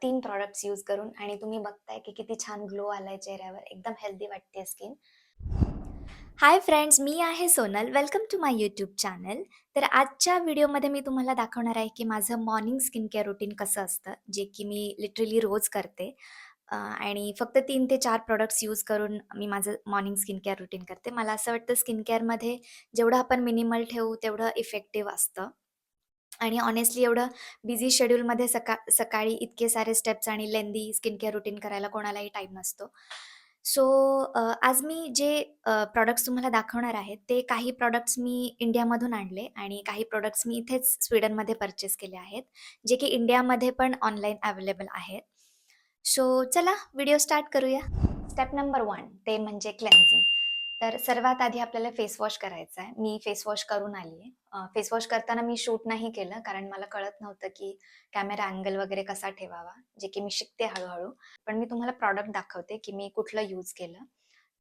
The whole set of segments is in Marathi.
3 प्रॉडक्ट्स यूज करून आणि तुम्ही बघताय की किती छान ग्लो आलाय चेहऱ्यावर. एकदम हेल्दी वाटते स्किन. हाय फ्रेंड्स, मी आहे Sonal. Welcome to my YouTube channel. तर आजच्या व्हिडिओमध्ये मी तुम्हाला दाखवणार आहे की माझं मॉर्निंग स्किन केअर रुटीन कसं असतं, जे की मी लिटरली रोज करते. आणि फक्त 3 ते 4 प्रॉडक्ट्स यूज करून मी माझं मॉर्निंग स्किन केअर रुटीन करते. मला असं वाटतं स्किन केअरमध्ये जेवढं आपण मिनिमल ठेवू तेवढं इफेक्टिव्ह असतं. आणि हॉनेस्टली एवढं बिझी शेड्यूलमध्ये सकाळी इतके सारे स्टेप्स आणि लेंदी स्किन केअर रुटीन करायला कोणालाही टाईम नसतो. सो आज मी जे प्रॉडक्ट्स तुम्हाला दाखवणार आहे, ते काही प्रॉडक्ट्स मी इंडियामधून आणले आणि काही प्रॉडक्ट्स मी इथेच स्वीडनमध्ये पर्चेस केले आहेत, जे की इंडियामध्ये पण ऑनलाईन अवेलेबल आहेत. सो चला व्हिडिओ स्टार्ट करूया. स्टेप नंबर 1 ते म्हणजे क्लेन्झिंग. तर सर्वात आधी आपल्याला फेस वॉश करायचा आहे. मी फेस वॉश करून आली आहे. फेस वॉश करताना मी शूट नाही केलं, कारण मला कळत नव्हतं की कॅमेरा अँगल वगैरे कसा ठेवावा, जे की मी शिकते हळू-हळू. पण मी तुम्हाला प्रॉडक्ट दाखवते की मी कुठलं यूज केलं.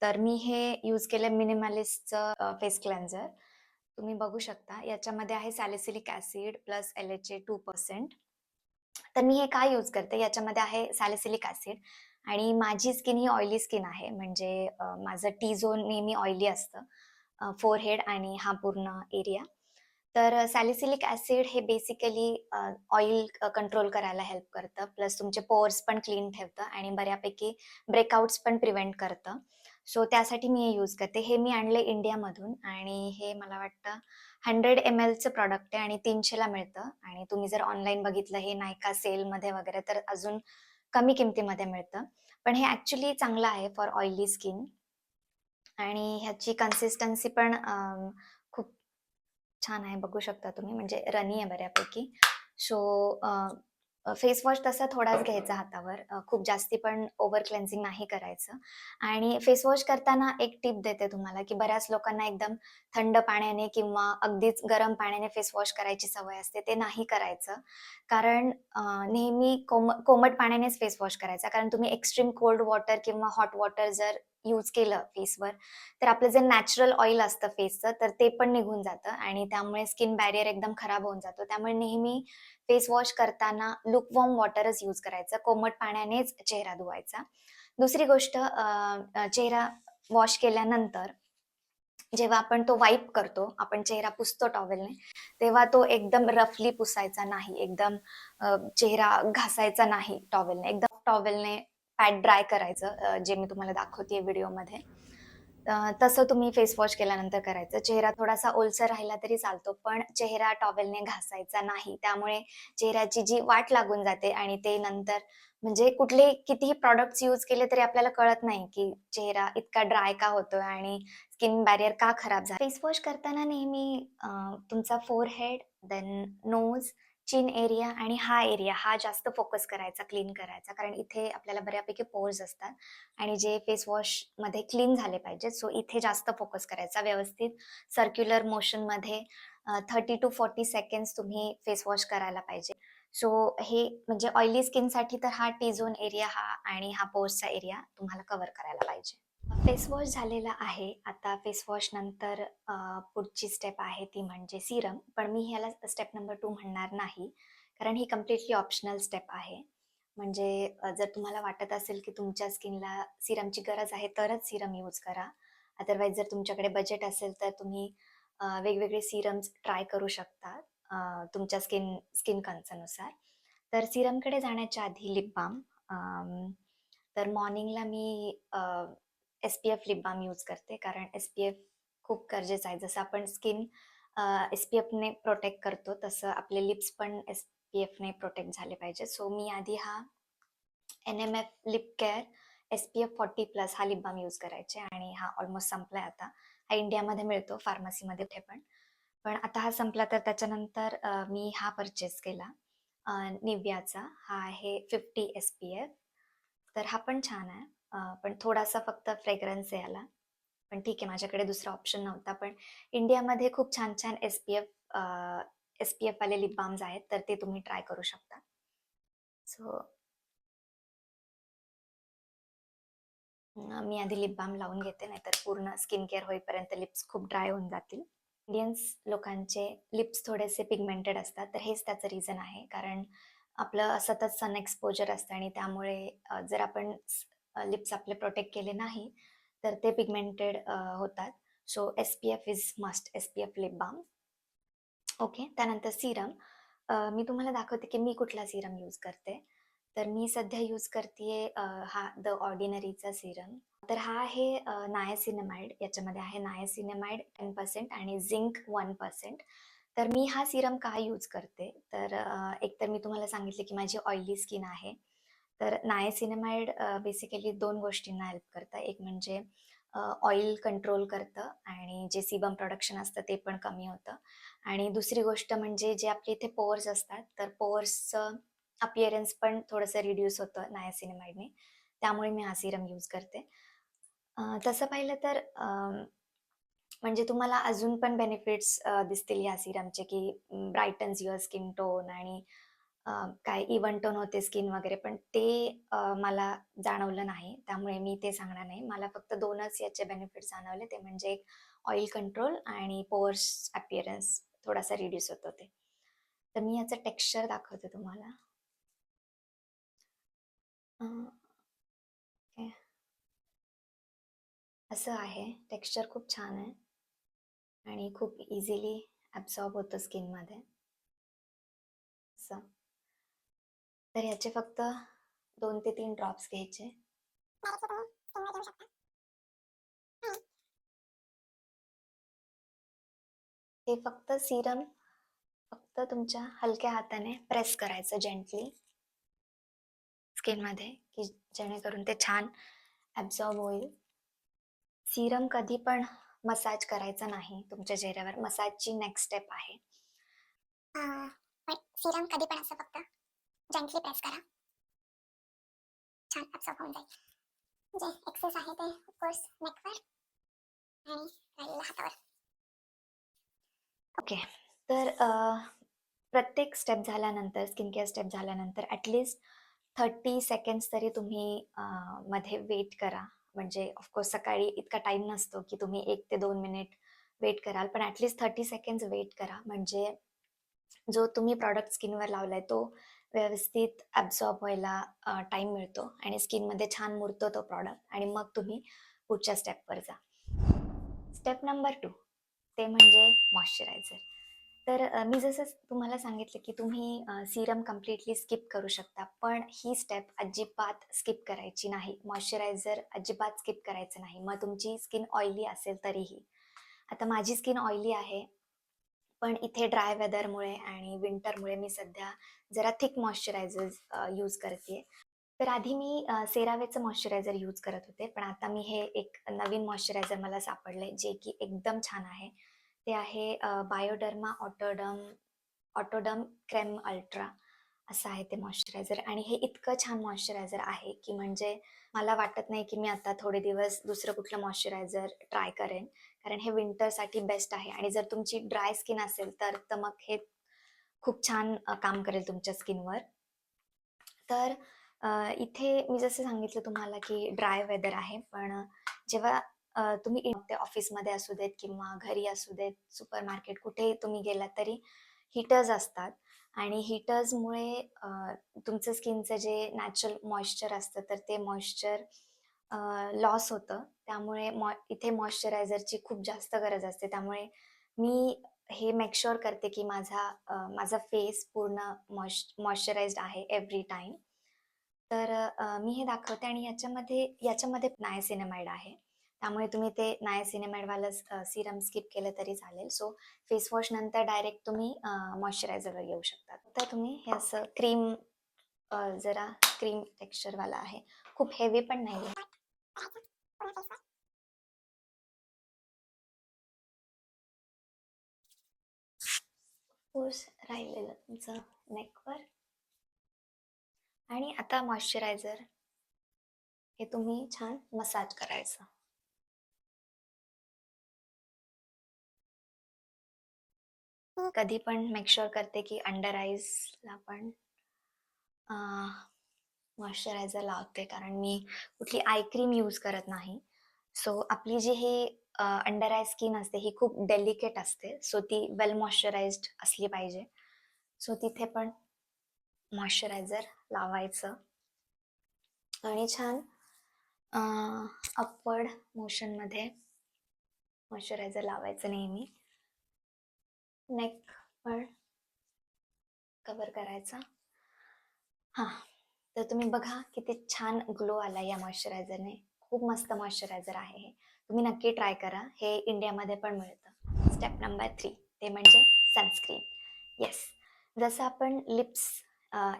तर मी हे यूज केलं मिनिमलिस्टचं फेस क्लेन्झर. तुम्ही बघू शकता याच्यामध्ये आहे सॅलिसिलिक ॲसिड प्लस LHA 2%. तर मी हे काय यूज करते, याच्यामध्ये आहे सॅलिसिलिक ॲसिड आणि माझी स्किन ही ऑइली स्किन आहे. म्हणजे माझं टी झोन नेहमी ऑइली असतं, फोरहेड आणि हा पूर्ण एरिया. तर सॅलिसिलिक ॲसिड हे बेसिकली ऑइल कंट्रोल करायला हेल्प करतं. प्लस तुमचे पोअर्स पण क्लीन ठेवतं आणि बऱ्यापैकी ब्रेकआउट्स पण प्रिव्हेंट करतं. सो त्यासाठी मी हे यूज करते. हे मी आणले इंडियामधून आणि हे मला वाटतं 100 mlचं प्रॉडक्ट आहे आणि 300 ला मिळतं आणि तुम्ही जर ऑनलाईन बघितलं हे Nykaa सेलमध्ये वगैरे तर अजून कमी किमतीमध्ये मिळतं. पण हे ॲक्चुअली चांगलं आहे फॉर ऑइली स्किन आणि ह्याची कन्सिस्टन्सी पण खूप छान आहे, बघू शकता तुम्ही, म्हणजे रनी आहे बऱ्यापैकी. सो फेस वॉश तसा थोडाच घ्यायचा हातावर, खूप जास्ती पण ओव्हर क्लेन्झिंग नाही करायचं. आणि फेस वॉश करताना एक टिप देते तुम्हाला, की बऱ्याच लोकांना एकदम थंड पाण्याने किंवा अगदीच गरम पाण्याने फेस वॉश करायची सवय असते. ते नाही करायचं. कारण नेहमी कोमट पाण्यानेच फेस वॉश करायचा. कारण तुम्ही एक्स्ट्रीम कोल्ड वॉटर किंवा हॉट वॉटर जर यूज केलं फेसवर, तर आपलं जे नॅचरल ऑइल असतं फेसचं, तर ते पण निघून जातं आणि त्यामुळे स्किन बॅरियर एकदम खराब होऊन जातो. त्यामुळे नेहमी फेस वॉश करताना लुकवॉर्म वॉटरच यूज करायचं. कोमट पाण्यानेच चेहरा धुवायचा. दुसरी गोष्ट, चेहरा वॉश केल्यानंतर जेव्हा आपण तो वाइप करतो, आपण चेहरा पुसतो टॉवेलने, तेव्हा तो एकदम रफली पुसायचा नाही. एकदम चेहरा घासायचा नाही टॉवेलने. एकदम टॉवेलने पॅट ड्राय करायचं, जे मी तुम्हाला दाखवतेय व्हिडिओमध्ये. तसं तुम्ही फेस वॉश केल्यानंतर करायचं. चेहरा थोडासा ओलसर राहिला तरी चालतो, पण चेहरा टॉवेलने घासायचा नाही. त्यामुळे चेहऱ्याची जी वाट लागून जाते आणि ते नंतर म्हणजे कुठले कितीही प्रॉडक्ट्स यूज केले तरी आपल्याला कळत नाही, की चेहरा इतका ड्राय का होतोय आणि स्किन बॅरियर का खराब झाला. फेस वॉश करताना नेहमी तुमचा forehead, then nose, chin area आणि हा एरिया हा जास्त फोकस करायचा, क्लीन करायचा. कारण इथे आपल्याला बऱ्यापैकी पोर्स असतात आणि जे फेस वॉशमध्ये क्लीन झाले पाहिजेत. सो इथे जास्त फोकस करायचा. व्यवस्थित सर्क्युलर मोशनमध्ये 30 टू 40 सेकंड्स तुम्ही फेस वॉश करायला पाहिजे. सो हे म्हणजे ऑइली स्किनसाठी तर हा टी झोन एरिया हा आणि हा पोर्सचा एरिया तुम्हाला कव्हर करायला पाहिजे. फेस वॉश झालेला आहे. आता फेस वॉश नंतर पुढची स्टेप आहे ती म्हणजे सीरम. पण मी ह्याला स्टेप नंबर 2 म्हणणार नाही. कारण ही कंप्लीटली ऑप्शनल स्टेप आहे. म्हणजे जर तुम्हाला वाटत असेल की तुमच्या स्किनला सीरमची गरज आहे तरच सीरम यूज करा. अदरवाईज जर तुमच्याकडे बजेट असेल तर तुम्ही वेगवेगळे सीरम्स ट्राय करू शकता, तुमच्या स्किन कन्सर्ननुसार. तर सीरमकडे जाण्याच्या आधी लिप बाल्म. तर मॉर्निंगला मी SPF लिप बाल्म यूज करते. कारण SPF खूप गरजेचं आहे. जसं आपण स्किन SPFने प्रोटेक्ट करतो, तसं आपले लिप्स पण SPFने प्रोटेक्ट झाले पाहिजेत. सो मी आधी हा NMF लिप केअर SPF 40+ हा लिप बाल्म यूज करायचे आणि हा ऑलमोस्ट संपलाय आता. हा इंडियामध्ये मिळतो फार्मसीमध्ये कुठे पण. पण आता हा संपला तर त्याच्यानंतर मी हा पर्चेस केला, निव्हियाचा. हा आहे 50 SPF. तर हा पण छान आहे. पण थोडासा फक्त फ्रेग्रन्स आहे याला. पण ठीक आहे, माझ्याकडे दुसरा ऑप्शन नव्हता. पण इंडियामध्ये खूप छान-छान SPF वाले लिप बाल्म्स आहेत, तर ते तुम्ही ट्राय करू शकता. सो मी आधी लिप बाल्म लावून घेते, नाहीतर पूर्ण स्किन केअर होईपर्यंत लिप्स खूप ड्राय होऊन जातील. इंडियन्स लोकांचे लिप्स थोडेसे पिगमेंटेड असतात, तर हेच त्याचं रिझन आहे. कारण आपलं सतत सन एक्सपोजर असतं आणि त्यामुळे जर आपण लिप्स आपले प्रोटेक्ट केले नाही, तर ते पिगमेंटेड होतात. So SPF is must, SPF lip balm. Okay. त्यानंतर सीरम. मी तुम्हाला दाखवते की मी कुठला सीरम यूज करते. तर मी सध्या यूज करतीये हा द ऑर्डिनरीचा सीरम. तर हा आहे नायासिनामाइड. याच्यामध्ये आहे नायासिनामाइड 10% आणि झिंक 1%. तर मी हा सीरम का यूज करते? तर एकतर मी तुम्हाला सांगितले की माझी ऑइली स्किन आहे. तर नायासिनामाइड बेसिकली 2 गोष्टींना हेल्प करतं. एक म्हणजे ऑइल कंट्रोल करतं आणि जे सीबम प्रोडक्शन असतं ते पण कमी होतं. आणि दुसरी गोष्ट म्हणजे जे आपले इथे पोअर्स असतात, तर पोअर्सचं अपीअरन्स पण थोडंसं रिड्यूस होतं नायासिनामाइडने. त्यामुळे मी हा सीरम यूज करते. तसं पाहिलं तर म्हणजे तुम्हाला अजून पण बेनिफिट्स दिसतील या सीरमचे, की ब्राइटन्स युअर स्किन टोन आणि काय इव्हन टोन होते स्किन वगैरे, पण ते मला जाणवलं नाही. त्यामुळे मी ते सांगणार नाही. मला फक्त 2च याचे बेनिफिट्स जाणवले. ते म्हणजे एक ऑइल कंट्रोल आणि पोअर्स अपीअरन्स थोडासा रिड्यूस होतो ते. तर मी याचं टेक्स्चर दाखवते तुम्हाला. अ, हे असं आहे. टेक्स्चर खूप छान आहे आणि खूप इझिली ॲब्सॉर्ब होतं स्किनमध्ये असं. तर ह्याचे फक्त 2 ते 3 ड्रॉप्स घ्यायचे. हे फक्त सीरम फक्त तुमच्या हलक्या हाताने प्रेस करायचं जेंटली स्किनमध्ये, की जेणेकरून ते छान ॲब्सॉर्ब होईल. सीरम कधी पण मसाज करायचा नाही तुमच्या चेहऱ्यावर. मसाजची नेक्स्ट स्टेप आहे. पण सीरम कधी पण असं फक्त जेंटली प्रेस करा. छान ॲब्सॉर्ब होऊन जाईल. जे एक्सेस आहे ते ऑफकोर्स नेकवर आणि राहिलेलं हातावर. ओके. तर प्रत्येक स्टेप झाल्यानंतर, स्किन केअर स्टेप झाल्यानंतर ॲटलीस्ट 30 सेकंड्स तरी तुम्ही मध्ये वेट करा. म्हणजे ऑफकोर्स सकाळी इतका टाईम नसतो, की तुम्ही 1 ते 2 मिनिट वेट कराल. पण ॲटलीस्ट 30 सेकंड्स वेट करा. म्हणजे जो तुम्ही प्रॉडक्ट स्किनवर लावलाय तो व्यवस्थित ॲब्सॉर्ब व्हायला टाईम मिळतो आणि स्किनमध्ये छान मुरतो तो प्रॉडक्ट आणि मग तुम्ही पुढच्या स्टेपवर जा. स्टेप नंबर 2 ते म्हणजे मॉइश्चरायझर. तर मी जसं तुम्हाला सांगितलं, की तुम्ही सीरम कंप्लीटली स्किप करू शकता. पण ही स्टेप अजिबात स्किप करायची नाही. मॉइश्चरायझर अजिबात स्किप करायचं नाही. मग तुमची स्किन ऑइली असेल तरीही. आता माझी स्किन ऑइली आहे, पण इथे ड्राय वेदरमुळे आणि विंटरमुळे मी सध्या जरा थिक मॉइश्चरायझर्स यूज करतीये. तर आधी मी CeraVeचं मॉइश्चरायझर यूज करत होते. पण आता मी हे एक नवीन मॉइश्चरायझर मला सापडलंय, जे की एकदम छान आहे. ते आहे बायोडर्मा ऑटोडर्म क्रेम अल्ट्रा असं आहे ते मॉइश्चरायझर आणि हे इतकं छान मॉइश्चरायझर आहे, की म्हणजे मला वाटत नाही, की मी आता थोडे दिवस दुसरं कुठलं मॉइश्चरायझर ट्राय करेन. कारण हे विंटरसाठी बेस्ट आहे आणि जर तुमची ड्राय स्किन असेल, तर मग हे खूप छान काम करेल तुमच्या स्किनवर. तर इथे मी जसं सांगितलं तुम्हाला, की ड्राय वेदर आहे. पण जेव्हा तुम्ही ते ऑफिसमध्ये असू देत किंवा घरी असू देत, सुपरमार्केट कुठेही तुम्ही गेलात तरी हीटर्स असतात आणि हीटर्समुळे तुमचं स्किनचं जे नॅचरल मॉइश्चर असतं, तर ते मॉइश्चर लॉस होतं. त्यामुळे इथे मॉइश्चरायझरची खूप जास्त गरज असते. त्यामुळे मी हे मेक शुअर करते, की माझा फेस पूर्ण मॉइश्चराइज्ड आहे एव्हरी टाईम. तर मी हे दाखवते आणि याच्यामध्ये नायसिनामाइड आहे. त्यामुळे तुम्ही ते नायसिनामाइडवालं सीरम स्किप केलं तरी चालेल. सो फेस वॉश नंतर डायरेक्ट तुम्ही मॉइश्चरायझरवर येऊ शकता. तर तुम्ही हे असं जरा क्रीम टेक्स्चरवाला आहे. खूप हेवी पण नाहीये. कोर्स राहिलेलं तुमचं नेकवर आणि आता मॉइश्चरायझर हे तुम्ही छान मसाज करायचं. कधी पण मेक शुअर करते की अंडर आईजला पण मॉइश्चरायझर लावते कारण मी कुठली आय क्रीम यूज करत नाही. सो आपली जी ही अंडर आय स्किन असते ही खूप डेलिकेट असते. सो ती वेल मॉइश्चराइज्ड असली पाहिजे. सो तिथे पण मॉइश्चरायझर लावायचं आणि छान अपवर्ड मोशनमध्ये मॉइश्चरायझर लावायचं नेहमी. नेक पण कव्हर करायचा. हां, तर तुम्ही बघा किती छान ग्लो आला या मॉइश्चरायझरने. खूप मस्त मॉइश्चरायझर आहे हे. तुम्ही नक्की ट्राय करा. हे इंडियामध्ये पण मिळतं. स्टेप नंबर 3 ते म्हणजे सनस्क्रीन. येस, जसं आपण लिप्स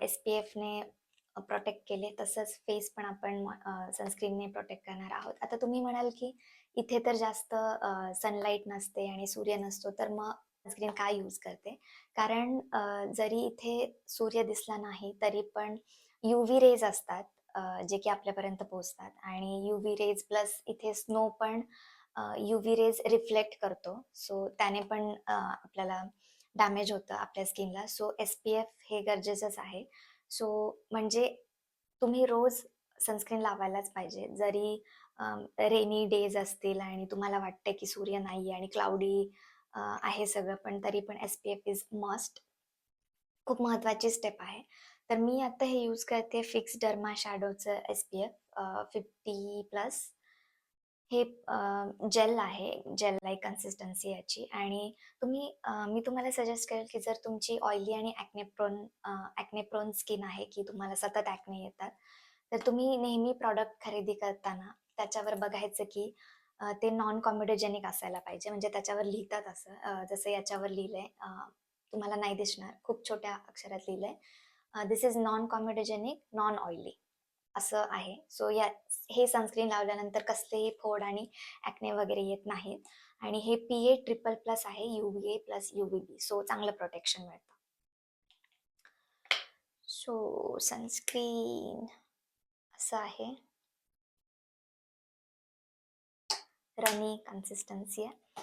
SPFने प्रोटेक्ट केले, तसंच फेस पण आपण सनस्क्रीनने प्रोटेक्ट करणार आहोत. आता तुम्ही म्हणाल, की इथे तर जास्त सनलाईट नसते आणि सूर्य नसतो, तर मग सनस्क्रीन का यूज करते? कारण जरी इथे सूर्य दिसला नाही तरी पण UV रेज असतात, जे की आपल्यापर्यंत पोहोचतात आणि UV रेज प्लस इथे स्नो पण UV रेज रिफ्लेक्ट करतो. सो त्याने पण आपल्याला डॅमेज होतं आपल्या स्किनला. सो SPF हे गरजेचंच आहे. सो म्हणजे तुम्ही रोज सनस्क्रीन लावायलाच पाहिजे. जरी रेनी डेज असतील आणि तुम्हाला वाटतंय की सूर्य नाहीये आणि क्लाउडी आहे सगळं, पण तरी पण SPF इज मस्ट. खूप महत्त्वाची स्टेप आहे. तर मी आता हे यूज करते फिक्स डर्मा शॅडोचं SPF 50+. हे जेल आहे, जेल लाइक कन्सिस्टन्सी याची आणि मी तुम्हाला सजेस्ट करेल, की जर तुमची ऑइली आणि ॲक्ने प्रोन स्किन आहे, की तुम्हाला सतत ॲक्ने येतात, तर तुम्ही नेहमी प्रॉडक्ट खरेदी करताना त्याच्यावर बघायचं, की ते नॉन कॉमेडोजेनिक असायला पाहिजे. म्हणजे त्याच्यावर लिहितात असं, जसं याच्यावर लिहिलंय, तुम्हाला नाही दिसणार, खूप छोट्या अक्षरात लिहिलंय, "this is non comedogenic, non oily." असं आहे. सो हे सनस्क्रीन लावल्यानंतर कसलेही फोड आणि ॲक्ने वगैरे येत नाहीत आणि हे PA++ आहे, UVA प्लस UVB. सो चांगलं प्रोटेक्शन मिळतं. सो सनस्क्रीन असं आहे. रनी कन्सिस्टन्सी आहे.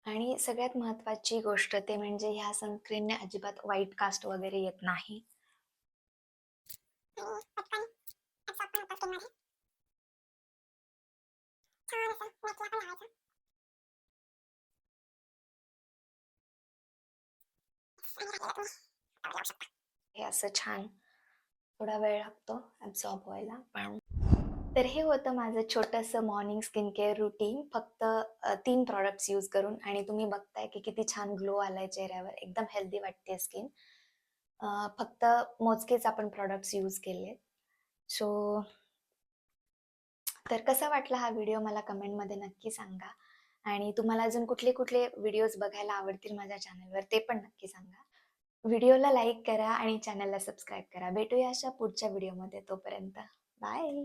आणि सगळ्यात महत्त्वाची गोष्ट ते म्हणजे ह्या सनस्क्रीनने अजिबात व्हाईट कास्ट वगैरे येत नाही. हे असं छान थोडा वेळ लागतो ॲब्झॉर्ब व्हायला पण. तर हे होतं माझं छोटंसं मॉर्निंग स्किन केअर रुटीन फक्त 3 प्रॉडक्ट्स यूज करून आणि तुम्ही बघताय की किती छान ग्लो आलाय चेहऱ्यावर. एकदम हेल्दी वाटते स्किन. फक्त मोजकेच आपण प्रॉडक्ट्स यूज केलेत. सो तर कसा वाटला हा व्हिडिओ मला कमेंटमध्ये नक्की सांगा आणि तुम्हाला अजून कुठले व्हिडिओज बघायला आवडतील माझ्या चॅनलवर ते पण नक्की सांगा. व्हिडिओला लाईक करा आणि चॅनलला सबस्क्राईब करा. भेटूया अशा पुढच्या व्हिडिओमध्ये. तोपर्यंत बाय.